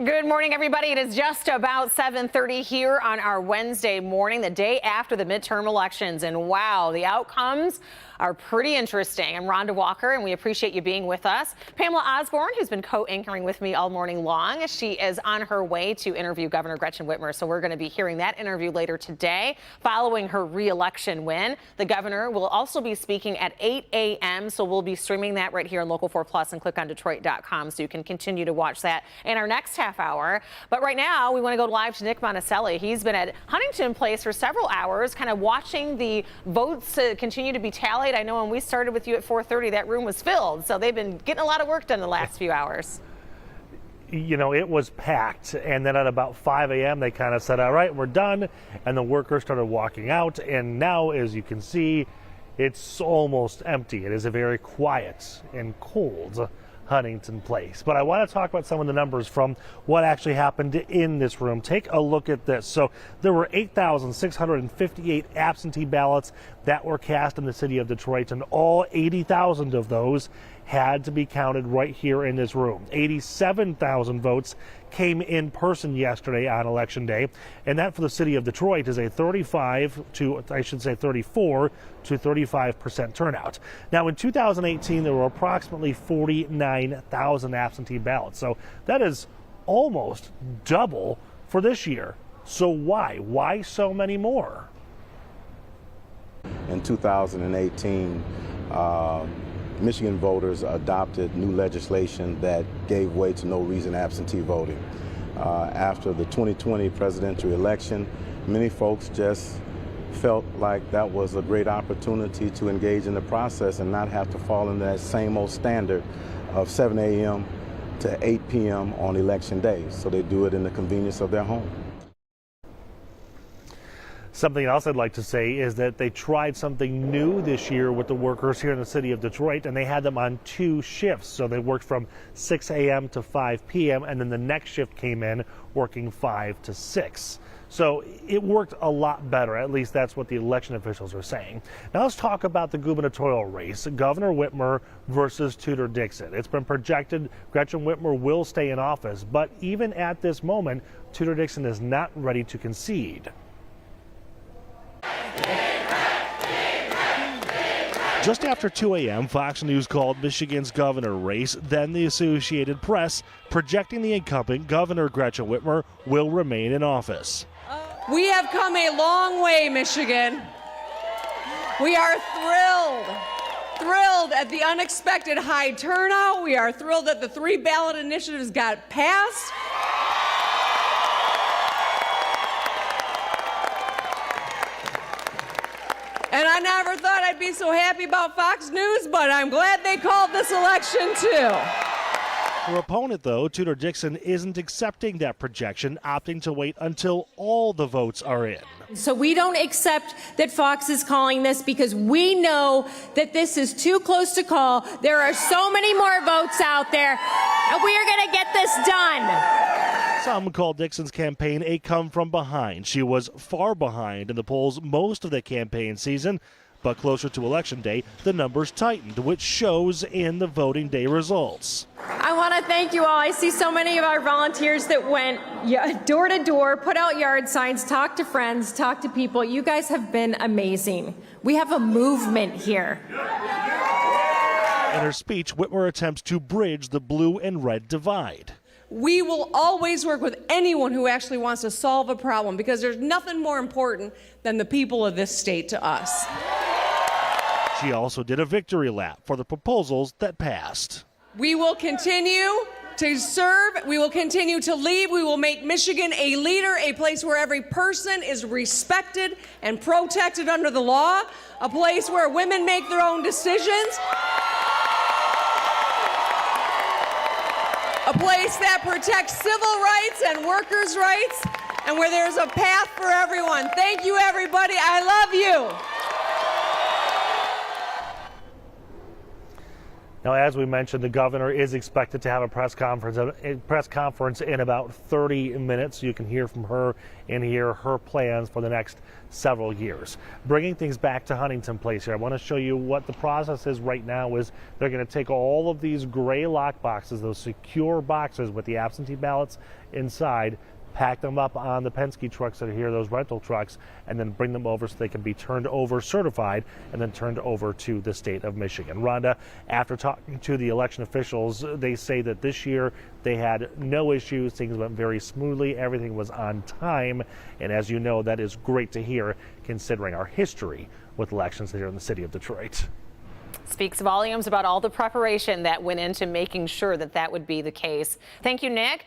Good morning, everybody. It is just about 7:30 here on our Wednesday morning, the day after the midterm elections. And wow, the outcomes are pretty interesting. I'm Rhonda Walker, and we appreciate you being with us. Pamela Osborne, who's been co-anchoring with me all morning long, she is on her way to interview Governor Gretchen Whitmer. So we're going to be hearing that interview later today following her re-election win. The governor will also be speaking at 8 a.m. So we'll be streaming that right here on Local 4 Plus and clickondetroit.com so you can continue to watch that in our next half hour. But right now, we want to go live to Nick Monticelli. He's been at Huntington Place for several hours, kind of watching the votes continue to be tallied. I know when we started with you at 4:30, that room was filled. So they've been getting a lot of work done the last few hours. You know, it was packed, and then at about 5 a.m. they kind of said, all right, we're done, and the workers started walking out, and now, as you can see, it's almost empty. It is a very quiet and cold Huntington Place. But I want to talk about some of the numbers from what actually happened in this room. Take a look at this. So there were 8,658 absentee ballots that were cast in the city of Detroit, and all 80,000 of those had to be counted right here in this room. 87,000 votes came in person yesterday on Election Day, and that for the city of Detroit is a 34 to 35% turnout. Now, in 2018, there were approximately 49,000 absentee ballots, so that is almost double for this year. So why? Why so many more? In 2018, Michigan voters adopted new legislation that gave way to no reason absentee voting. After the 2020 presidential election, many folks just felt like that was a great opportunity to engage in the process and not have to fall into that same old standard of 7 a.m. to 8 p.m. on election day. So they do it in the convenience of their home. Something else I'd like to say is that they tried something new this year with the workers here in the city of Detroit, and they had them on 2 shifts. So they worked from 6 a.m. to 5 p.m., and then the next shift came in working 5 to 6. So it worked a lot better. At least that's what the election officials are saying. Now let's talk about the gubernatorial race, Governor Whitmer versus Tudor Dixon. It's been projected Gretchen Whitmer will stay in office, but even at this moment, Tudor Dixon is not ready to concede. Just after 2 a.m., Fox News called Michigan's governor race, then the Associated Press, projecting the incumbent Governor Gretchen Whitmer will remain in office. We have come a long way, Michigan. We are thrilled at the unexpected high turnout. We are thrilled that the 3 ballot initiatives got passed. And I never thought I'd be so happy about Fox News, but I'm glad they called this election too. Her opponent, though, Tudor Dixon, isn't accepting that projection, opting to wait until all the votes are in. So we don't accept that Fox is calling this because we know that this is too close to call. There are so many more votes out there, and we are going to get this done. Some call Dixon's campaign a come from behind. She was far behind in the polls most of the campaign season, but closer to Election Day, the numbers tightened, which shows in the voting day results. I want to thank you all. I see so many of our volunteers that went door to door, put out yard signs, talked to friends, talked to people. You guys have been amazing. We have a movement here. In her speech, Whitmer attempts to bridge the blue and red divide. We will always work with anyone who actually wants to solve a problem because there's nothing more important than the people of this state to us. She also did a victory lap for the proposals that passed. We will continue to serve. We will continue to lead. We will make Michigan a leader, a place where every person is respected and protected under the law, a place where women make their own decisions, a place that protects civil rights and workers' rights, and where there's a path for everyone. Thank you, everybody. I love you. Now, as we mentioned, the governor is expected to have a press conference in about 30 minutes. You can hear from her and hear her plans for the next several years. Bringing things back to Huntington Place here, I want to show you what the process is right now. Is they're going to take all of these gray lock boxes, those secure boxes with the absentee ballots inside, pack them up on the Penske trucks that are here, those rental trucks, and then bring them over so they can be turned over certified and then turned over to the state of Michigan. Rhonda, after talking to the election officials, they say that this year they had no issues. Things went very smoothly. Everything was on time. And as you know, that is great to hear considering our history with elections here in the city of Detroit. Speaks volumes about all the preparation that went into making sure that that would be the case. Thank you, Nick.